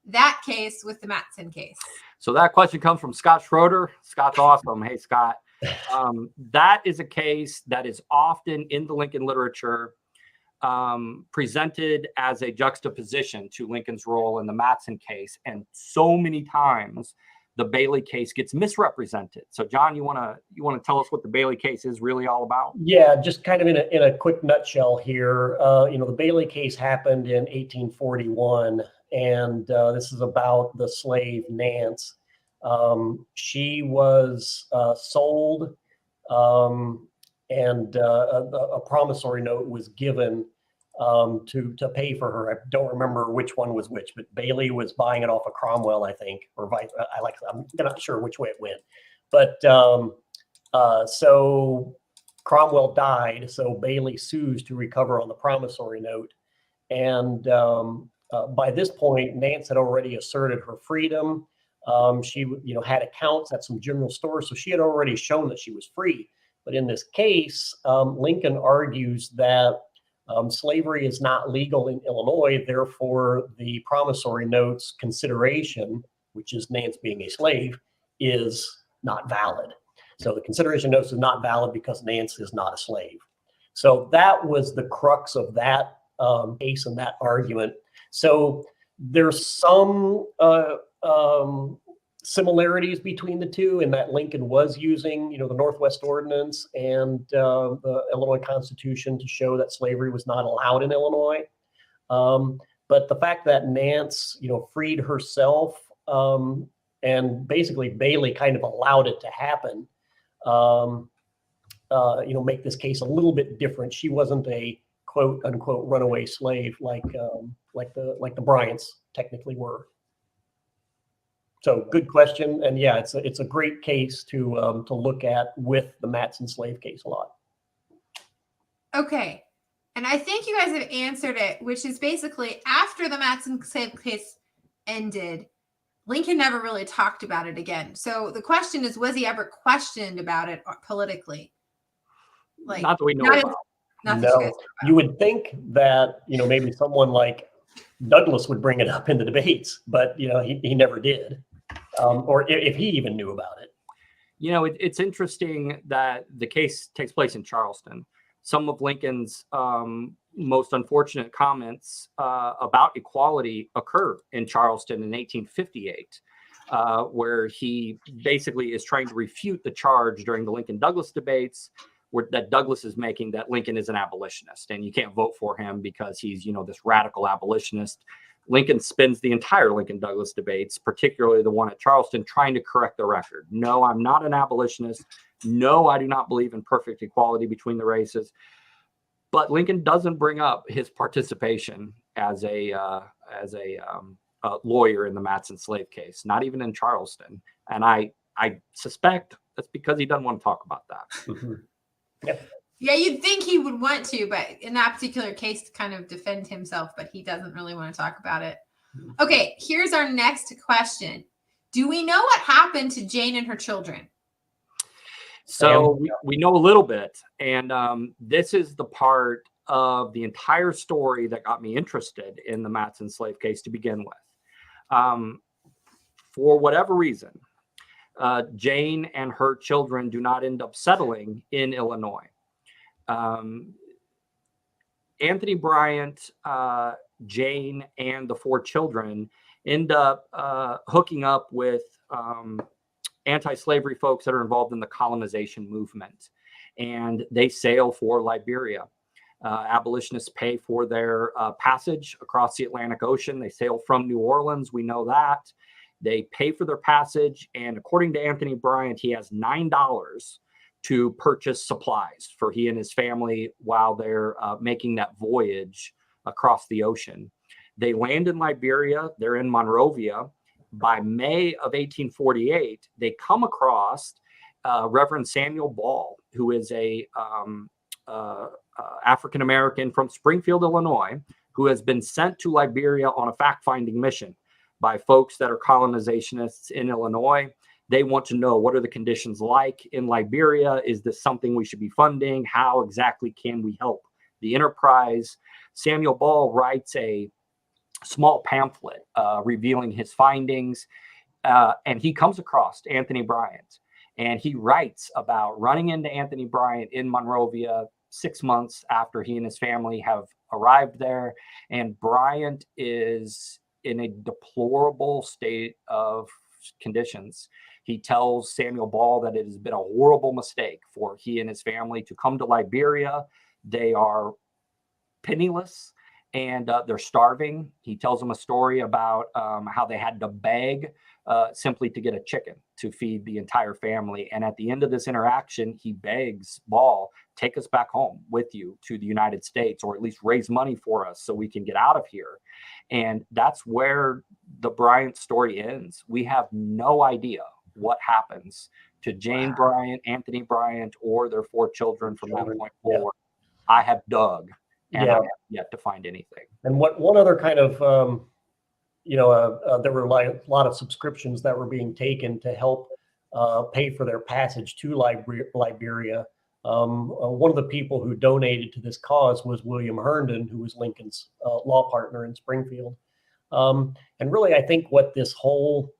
that case with the Matson case. So that question comes from Scott Schroeder. Scott's awesome. Hey, Scott. That is a case that is often in the Lincoln literature presented as a juxtaposition to Lincoln's role in the Matson case. And so many times the Bailey case gets misrepresented. So John, you want to tell us what the Bailey case is really all about? Yeah, just kind of in a quick nutshell here. The Bailey case happened in 1841, and this is about the slave Nance. She was sold, and a promissory note was given to pay for her. I don't remember which one was which, but Bailey was buying it off of Cromwell, I think, or I'm not sure which way it went. But so Cromwell died, so Bailey sues to recover on the promissory note, and by this point, Nance had already asserted her freedom. She, had accounts at some general stores, so she had already shown that she was free. But in this case, Lincoln argues that slavery is not legal in Illinois, therefore the promissory note's consideration, which is Nance being a slave, is not valid. So the consideration note is not valid because Nance is not a slave. So that was the crux of that case and that argument. So there's some similarities between the two, in that Lincoln was using, the Northwest Ordinance and the Illinois Constitution to show that slavery was not allowed in Illinois. But the fact that Nance, freed herself, and basically Bailey kind of allowed it to happen, make this case a little bit different. She wasn't a quote unquote runaway slave like the Bryants technically were. So good question, and yeah, it's a great case to look at with the Matson slave case a lot. Okay, and I think you guys have answered it, which is basically after the Matson slave case ended, Lincoln never really talked about it again. So the question is, was he ever questioned about it politically? Not that we know about. No, you would think that maybe someone like Douglas would bring it up in the debates, but he never did, or if he even knew about it. It's interesting that the case takes place in Charleston. Some of Lincoln's most unfortunate comments about equality occur in Charleston in 1858, where he basically is trying to refute the charge during the Lincoln-Douglas debates that Douglas is making that Lincoln is an abolitionist and you can't vote for him because he's, this radical abolitionist. Lincoln spends the entire Lincoln-Douglas debates, particularly the one at Charleston, trying to correct the record. No, I'm not an abolitionist. No, I do not believe in perfect equality between the races. But Lincoln doesn't bring up his participation as a lawyer in the Matson slave case, not even in Charleston. And I suspect that's because he doesn't want to talk about that. Mm-hmm. Yep. Yeah, you'd think he would want to, but in that particular case, to kind of defend himself, but he doesn't really want to talk about it. Okay, here's our next question. Do we know what happened to Jane and her children? So we know a little bit, and this is the part of the entire story that got me interested in the Matson slave case to begin with. For whatever reason, Jane and her children do not end up settling in Illinois. Anthony Bryant, Jane, and the 4 children end up hooking up with anti-slavery folks that are involved in the colonization movement, and they sail for Liberia. Abolitionists pay for their passage across the Atlantic Ocean. They sail from New Orleans. We know that. They pay for their passage, and according to Anthony Bryant, he has $9 to purchase supplies for he and his family while they're making that voyage across the ocean. They land in Liberia. They're in Monrovia. By May of 1848, they come across Reverend Samuel Ball, who is a African-American from Springfield, Illinois, who has been sent to Liberia on a fact-finding mission by folks that are colonizationists in Illinois. They want to know, what are the conditions like in Liberia? Is this something we should be funding? How exactly can we help the enterprise? Samuel Ball writes a small pamphlet revealing his findings, and he comes across Anthony Bryant, and he writes about running into Anthony Bryant in Monrovia 6 months after he and his family have arrived there, and Bryant is in a deplorable state of conditions. He tells Samuel Ball that it has been a horrible mistake for he and his family to come to Liberia. They are penniless and they're starving. He tells them a story about how they had to beg simply to get a chicken to feed the entire family. And at the end of this interaction, he begs Ball, take us back home with you to the United States, or at least raise money for us so we can get out of here. And that's where the Bryant story ends. We have no idea what happens to Jane Bryant, Anthony Bryant, or their 4 children from that point forward. I have dug, and I have yet to find anything. And one other kind of, there were a lot of subscriptions that were being taken to help pay for their passage to Liberia. One of the people who donated to this cause was William Herndon, who was Lincoln's law partner in Springfield. And really, I think what this whole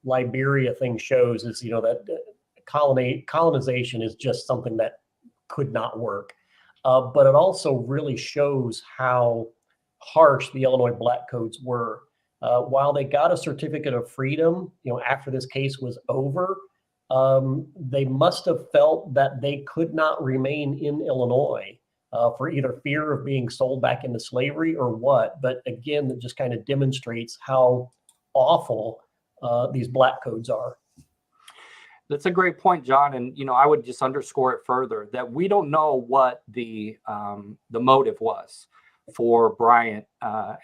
Liberia thing shows is, that colonization is just something that could not work. But it also really shows how harsh the Illinois Black Codes were. While they got a certificate of freedom, after this case was over, they must have felt that they could not remain in Illinois for either fear of being sold back into slavery or what. But again, that just kind of demonstrates how awful these Black Codes are. That's a great point, John. And, I would just underscore it further that we don't know what the motive was for Bryant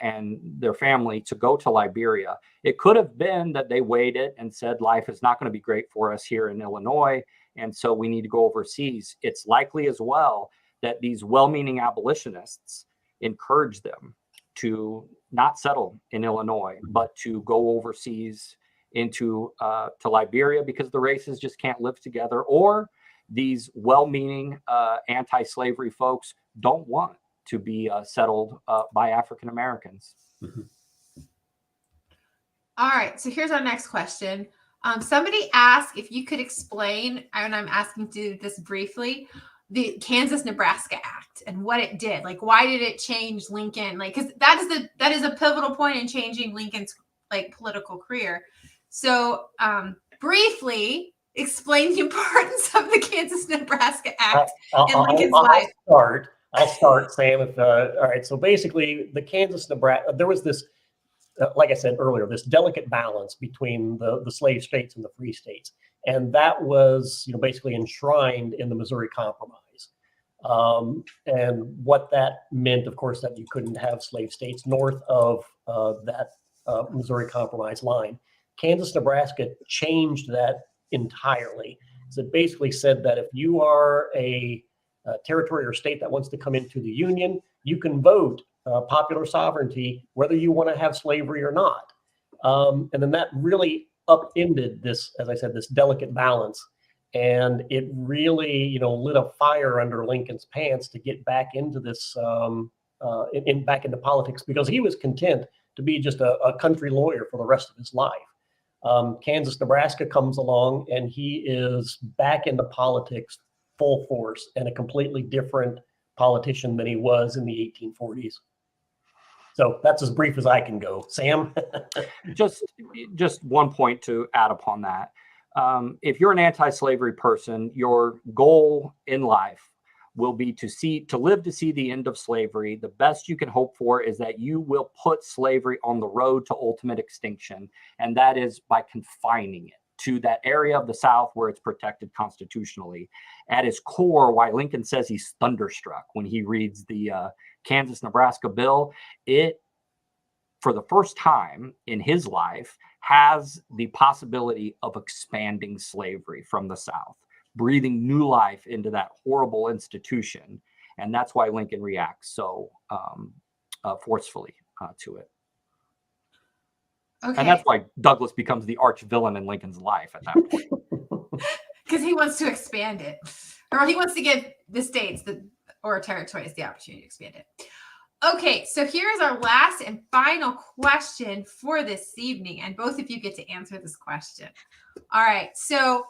and their family to go to Liberia. It could have been that they waited and said, life is not going to be great for us here in Illinois, and so we need to go overseas. It's likely as well that these well-meaning abolitionists encouraged them to not settle in Illinois, but to go overseas into to Liberia, because the races just can't live together, or these well-meaning anti-slavery folks don't want to be settled by African Americans. Mhm. All right, so here's our next question. Somebody asked if you could explain, and I'm asking to do this briefly, the Kansas-Nebraska Act and what it did. Like, why did it change Lincoln? Like, because that is a pivotal point in changing Lincoln's like political career. So, briefly explain the importance of the Kansas-Nebraska Act in Lincoln's life. I'll start, Sam. All right. So basically, the Kansas-Nebraska, there was this, like I said earlier, this delicate balance between the slave states and the free states. And that was, basically enshrined in the Missouri Compromise. And what that meant, of course, that you couldn't have slave states north of that Missouri Compromise line. Kansas-Nebraska changed that entirely. So it basically said that if you are a territory or state that wants to come into the Union, you can vote popular sovereignty, whether you want to have slavery or not. And then that really upended this, as I said, this delicate balance. And it really, lit a fire under Lincoln's pants to get back into this, back into politics, because he was content to be just a country lawyer for the rest of his life. Kansas-Nebraska comes along and he is back into politics full force and a completely different politician than he was in the 1840s. So that's as brief as I can go. Sam? Just one point to add upon that. If you're an anti-slavery person, your goal in life will be to live to see the end of slavery. The best you can hope for is that you will put slavery on the road to ultimate extinction, and that is by confining it to that area of the South where it's protected constitutionally. At its core, why Lincoln says he's thunderstruck when he reads the Kansas-Nebraska bill, it, for the first time in his life, has the possibility of expanding slavery from the South, breathing new life into that horrible institution. And that's why Lincoln reacts so forcefully to it. Okay. And that's why Douglas becomes the arch villain in Lincoln's life at that point. Because he wants to expand it, or he wants to give the states or territories the opportunity to expand it. Okay, so here's our last and final question for this evening, and both of you get to answer this question. All right, so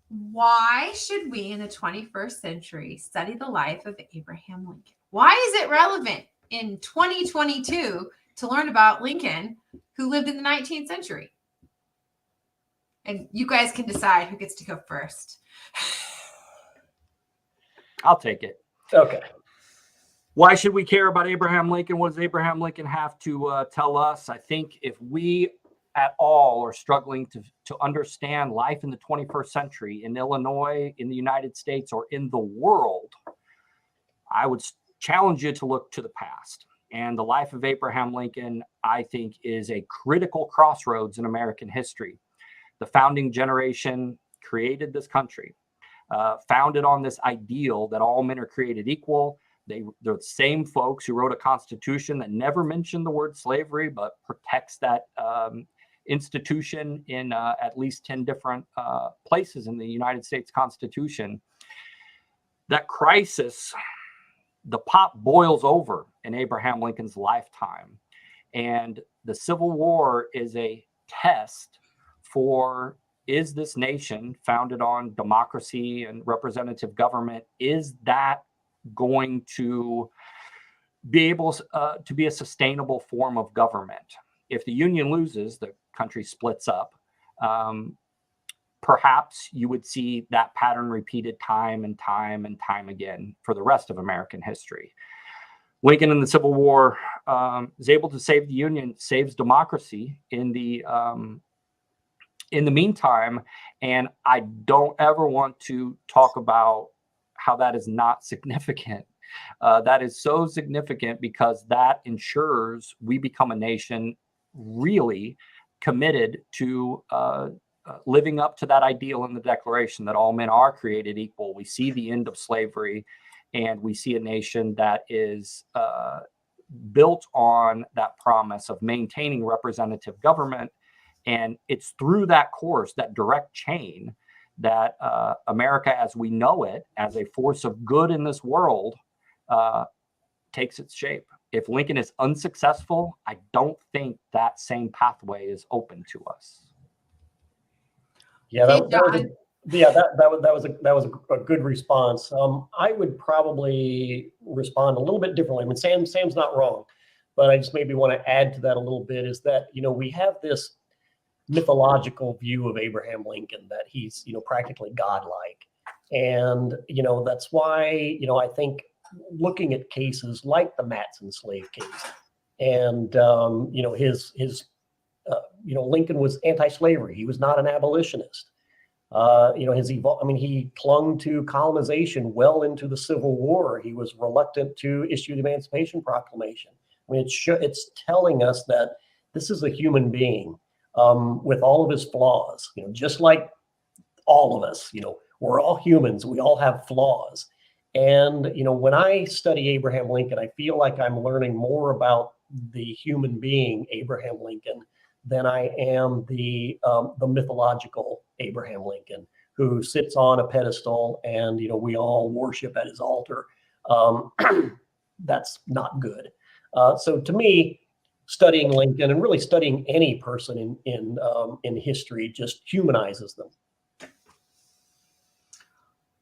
why should we in the 21st century study the life of Abraham Lincoln? Why is it relevant in 2022 to learn about Lincoln, who lived in the 19th century? And you guys can decide who gets to go first. I'll take it. Okay. Why should we care about Abraham Lincoln? What does Abraham Lincoln have to tell us? I think if we at all are struggling to understand life in the 21st century in Illinois, in the United States, or in the world, I would challenge you to look to the past. And the life of Abraham Lincoln, I think, is a critical crossroads in American history. The founding generation created this country, founded on this ideal that all men are created equal. They're the same folks who wrote a constitution that never mentioned the word slavery, but protects that institution in at least 10 different places in the United States Constitution. That crisis, the pot boils over in Abraham Lincoln's lifetime. And the Civil War is a test for, is this nation founded on democracy and representative government, is that going to be able to be a sustainable form of government? If the Union loses, the country splits up. Perhaps you would see that pattern repeated time and time and time again for the rest of American history. Lincoln in the Civil War is able to save the Union, saves democracy in the meantime. And I don't ever want to talk about how that is not significant. That is so significant because that ensures we become a nation really committed to living up to that ideal in the Declaration that all men are created equal. We see the end of slavery, and we see a nation that is built on that promise of maintaining representative government. And it's through that course, that direct chain, that America as we know it, as a force of good in this world, takes its shape. If Lincoln is unsuccessful, I don't think that same pathway is open to us. Yeah, Hey, that was a good response. I would probably respond a little bit differently. I mean, Sam's not wrong, but I just maybe want to add to that a little bit is that, we have this mythological view of Abraham Lincoln that he's, practically godlike. And, that's why, I think looking at cases like the Matson slave case and, Lincoln was anti-slavery. He was not an abolitionist. He clung to colonization well into the Civil War. He was reluctant to issue the Emancipation Proclamation. I mean, it's telling us that this is a human being with all of his flaws, just like all of us, we're all humans. We all have flaws. And, when I study Abraham Lincoln, I feel like I'm learning more about the human being, Abraham Lincoln, than I am the mythological Abraham Lincoln, who sits on a pedestal and, we all worship at his altar. That's not good. So to me, studying Lincoln and really studying any person in history just humanizes them.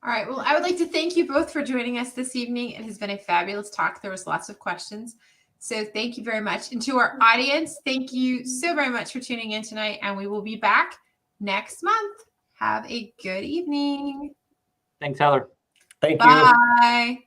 All right. Well, I would like to thank you both for joining us this evening. It has been a fabulous talk. There was lots of questions. So thank you very much. And to our audience, thank you so very much for tuning in tonight. And we will be back next month. Have a good evening. Thanks, Heather. Thank you. Bye.